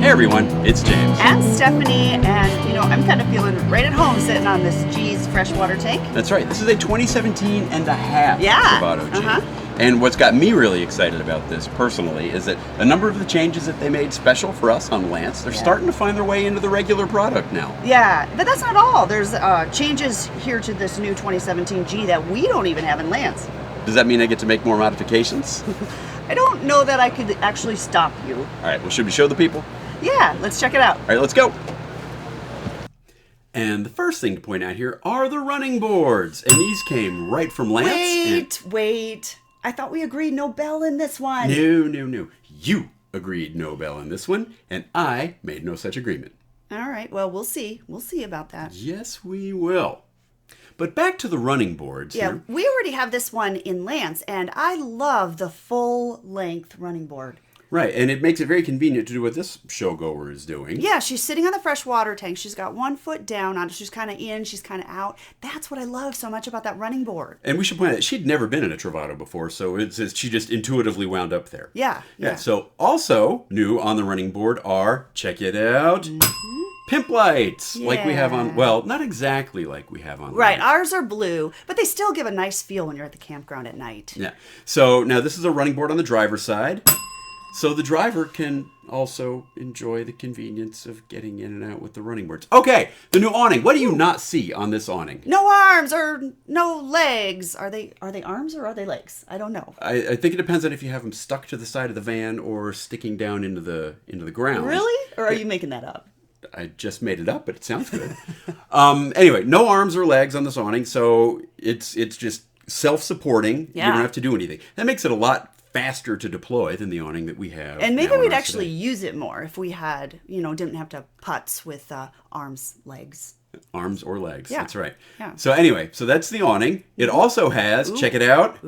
Hey everyone, it's James. And Stephanie, and I'm kind of feeling right at home sitting on this G's freshwater tank. That's right, this is a 2017 and a half Travato G. And what's got me really excited about this personally is that a number of the changes that they made special for us on Lance, they're starting to find their way into the regular product now. Yeah, but that's not all. There's changes here to this new 2017 G that we don't even have in Lance. Does that mean I get to make more modifications? I don't know that I could actually stop you. All right, well, should we show the people? Yeah, let's check it out. All right, let's go. And the first thing to point out here are the running boards. And these came right from Lance. Wait. I thought we agreed no bell in this one. No. You agreed no bell in this one, and I made no such agreement. All right, well, we'll see. We'll see about that. Yes, we will. But back to the running boards. Yeah, here. we already have this one in Lance, and I love the full-length running board. Right, and it makes it very convenient to do what this showgoer is doing. Yeah, she's sitting on the freshwater tank. She's got one foot down on it. She's kind of in, she's kind of out. That's what I love so much about that running board. And we should point out, she'd never been in a Travato before, so she just intuitively wound up there. Yeah. So also new on the running board are, check it out, pimp lights, like we have on, well, not exactly like we have on. Right, ours are blue, but they still give a nice feel when you're at the campground at night. Yeah, so now this is a running board on the driver's side. So the driver can also enjoy the convenience of getting in and out with the running boards. Okay, the new awning. What do you not see on this awning? No arms or no legs. Are they arms or are they legs? I don't know. I think it depends on if you have them stuck to the side of the van or sticking down into the ground. Really? Or are you making that up? I just made it up, but it sounds good. Anyway, no arms or legs on this awning, so it's just self-supporting. Yeah. You don't have to do anything. That makes it a lot faster to deploy than the awning that we have. And maybe we'd actually use it more if we had, didn't have to putz with arms, legs. Arms or legs. Yeah. That's right. Yeah. So anyway, so that's the awning. It also has, check it out,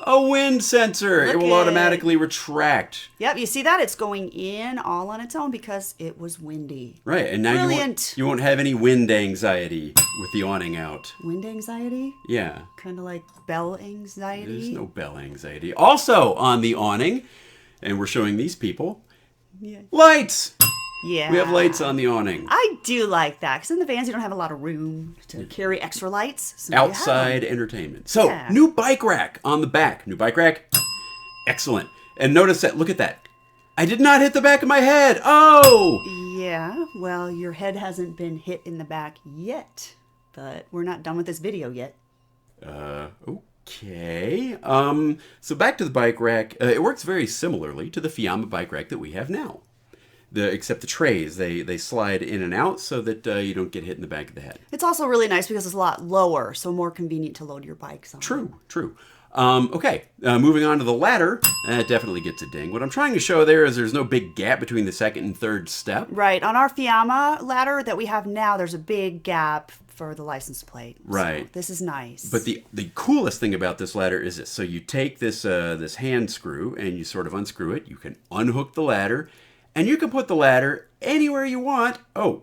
a wind sensor. It will automatically retract. Yep, you see that? It's going in all on its own because it was windy. Right, and now you won't have any wind anxiety with the awning out. Wind anxiety? Yeah. Kind of like bell anxiety? There's no bell anxiety. Also on the awning, and we're showing these people, lights. Yeah. We have lights on the awning. I do like that, because in the vans you don't have a lot of room to carry extra lights. So outside entertainment. So, new bike rack on the back. New bike rack. Excellent. And notice that, look at that. I did not hit the back of my head. Oh! Yeah, well, your head hasn't been hit in the back yet, but we're not done with this video yet. Okay. So back to the bike rack. It works very similarly to the Fiamma bike rack that we have now. Except the trays, they slide in and out so that you don't get hit in the back of the head. It's also really nice because it's a lot lower, so more convenient to load your bikes on. True. Okay, moving on to the ladder. That definitely gets a ding. What I'm trying to show there is there's no big gap between the second and third step. Right. On our Fiamma ladder that we have now, there's a big gap for the license plate. Right. So this is nice. But the coolest thing about this ladder is this. So you take this this hand screw and you sort of unscrew it. You can unhook the ladder. And you can put the ladder anywhere you want. Oh,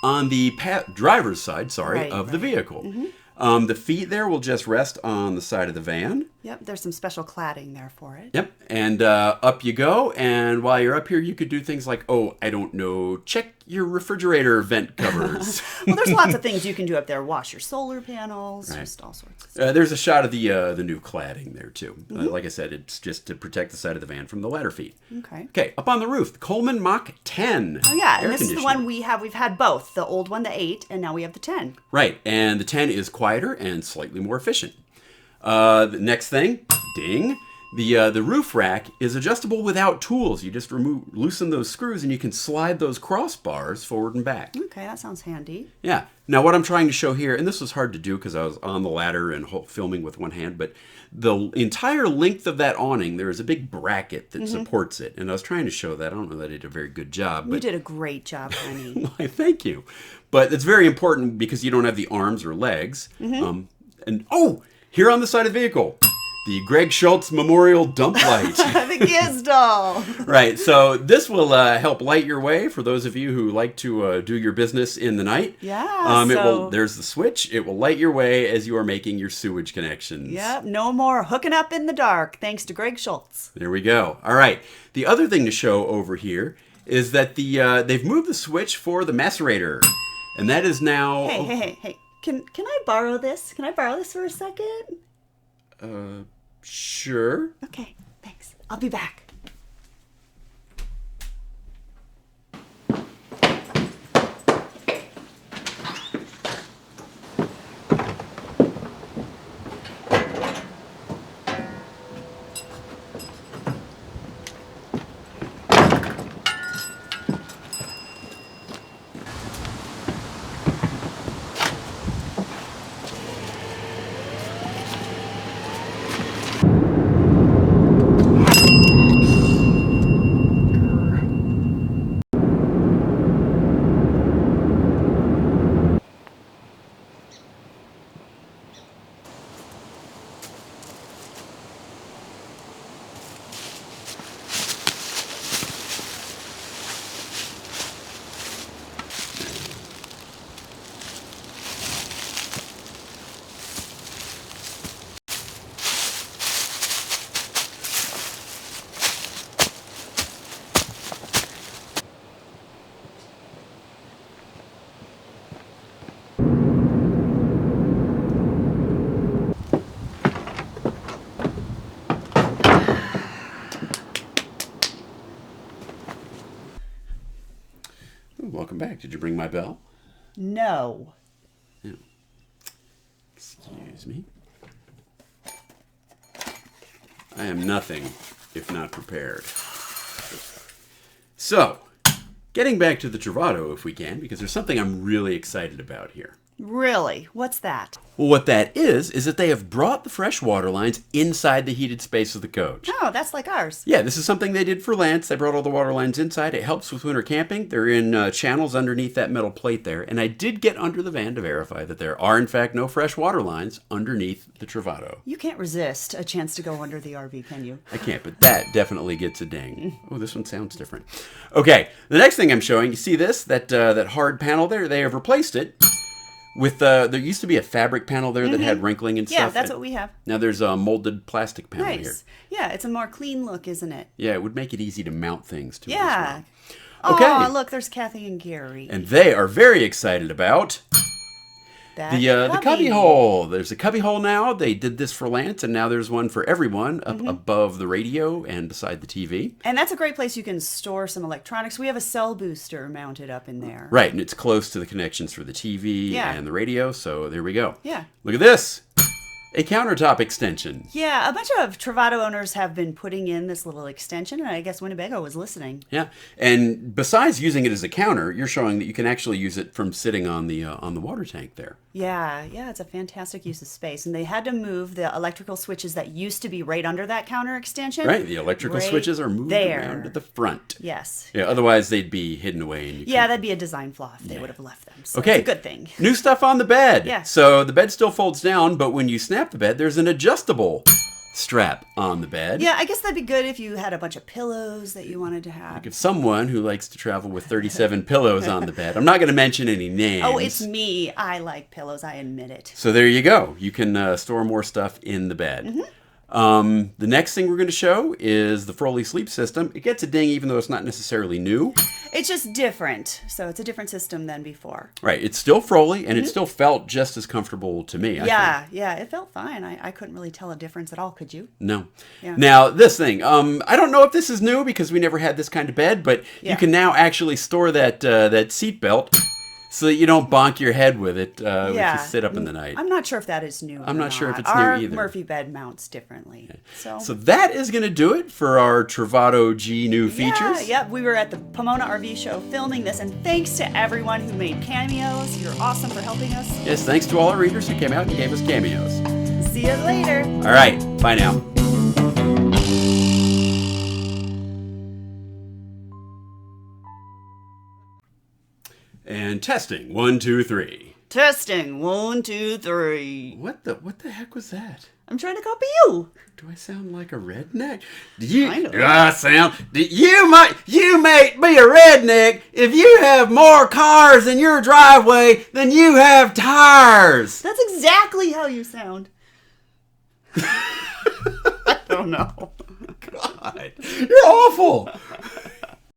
on the driver's side, of the vehicle. The feet there will just rest on the side of the van. Yep, there's some special cladding there for it. Yep, and up you go. And while you're up here, you could do things like, check your refrigerator vent covers. Well, there's lots of things you can do up there. Wash your solar panels, just all sorts of stuff. There's a shot of the new cladding there, too. Like I said, it's just to protect the side of the van from the ladder feet. Okay, up on the roof, the Coleman Mach 10. Oh, yeah, and this is the one we have. We've had both, the old one, the 8, and now we have the 10. Right, and the 10 is quieter and slightly more efficient. The next thing, ding, the roof rack is adjustable without tools. You just loosen those screws and you can slide those crossbars forward and back. Okay, that sounds handy. Yeah. Now what I'm trying to show here, and this was hard to do because I was on the ladder and filming with one hand, but the entire length of that awning, there is a big bracket that supports it. And I was trying to show that. I don't know that I did a very good job. You did a great job, honey. Why, thank you. But it's very important because you don't have the arms or legs. Here on the side of the vehicle, the Greg Schultz Memorial Dump Light. The Gizdal. Right, so this will help light your way for those of you who like to do your business in the night. Yeah, there's the switch. It will light your way as you are making your sewage connections. Yep, no more hooking up in the dark, thanks to Greg Schultz. There we go. All right, the other thing to show over here is that they've moved the switch for the macerator, and that is now. Hey! Can I borrow this? Can I borrow this for a second? Sure. Okay, thanks. I'll be back. Welcome back. Did you bring my bell? No. Yeah. Excuse me. I am nothing if not prepared. So, getting back to the Travato if we can, because there's something I'm really excited about here. Really? What's that? Well, what that is that they have brought the fresh water lines inside the heated space of the coach. Oh, that's like ours. Yeah, this is something they did for Lance. They brought all the water lines inside. It helps with winter camping. They're in channels underneath that metal plate there. And I did get under the van to verify that there are, in fact, no fresh water lines underneath the Travato. You can't resist a chance to go under the RV, can you? I can't, but that definitely gets a ding. Oh, this one sounds different. Okay, the next thing I'm showing, you see this? That hard panel there? They have replaced it with, there used to be a fabric panel there that had wrinkling and stuff. Yeah, that's what we have. Now there's a molded plastic panel here. Nice. Yeah, it's a more clean look, isn't it? Yeah, it would make it easy to mount things to it Yeah. as well. Okay. Oh, look, there's Kathy and Gary. And they are very excited about the cubby hole. There's a cubby hole now. They did this for Lance, and now there's one for everyone up above the radio and beside the TV. And that's a great place you can store some electronics. We have a cell booster mounted up in there. Right, and it's close to the connections for the TV Yeah. and the radio, so there we go. Yeah. Look at this. A countertop extension. Yeah, a bunch of Travato owners have been putting in this little extension, and I guess Winnebago was listening. Yeah, and besides using it as a counter, you're showing that you can actually use it from sitting on the water tank there. Yeah, it's a fantastic use of space. And they had to move the electrical switches that used to be right under that counter extension. Right, the electrical right switches are moved there. around to the front. Yes. Yeah, otherwise they'd be hidden away. And That'd be a design flaw if they would have left them. So okay, it's a good thing. New stuff on the bed. Yeah. So the bed still folds down, but when you snap the bed, there's an adjustable strap on the bed. Yeah, I guess that'd be good if you had a bunch of pillows that you wanted to have. Like if someone who likes to travel with 37 pillows on the bed. I'm not going to mention any names. Oh, it's me. I like pillows. I admit it. So there you go. You can store more stuff in the bed. The next thing we're going to show is the Froley sleep system. It gets a ding even though it's not necessarily new. It's just different. So it's a different system than before. Right. It's still Froley, and it still felt just as comfortable to me. I think. Yeah, it felt fine. I couldn't really tell a difference at all, could you? No. Yeah. Now, this thing, I don't know if this is new because we never had this kind of bed, but you can now actually store that seat belt so that you don't bonk your head with it if you sit up in the night. I'm not sure if that is new. I'm not sure if it's our new either. Murphy bed mounts differently. So that is going to do it for our Travato G new features. Yeah, we were at the Pomona RV show filming this, and thanks to everyone who made cameos. You're awesome for helping us. Yes, thanks to all our readers who came out and gave us cameos. See you later. All right, bye now. And testing, 1, 2, 3. Testing, 1, 2, 3. What the heck was that? I'm trying to copy you. Do I sound like a redneck? Kind of. Do I sound? You might be a redneck if you have more cars in your driveway than you have tires. That's exactly how you sound. I don't know. God, you're awful.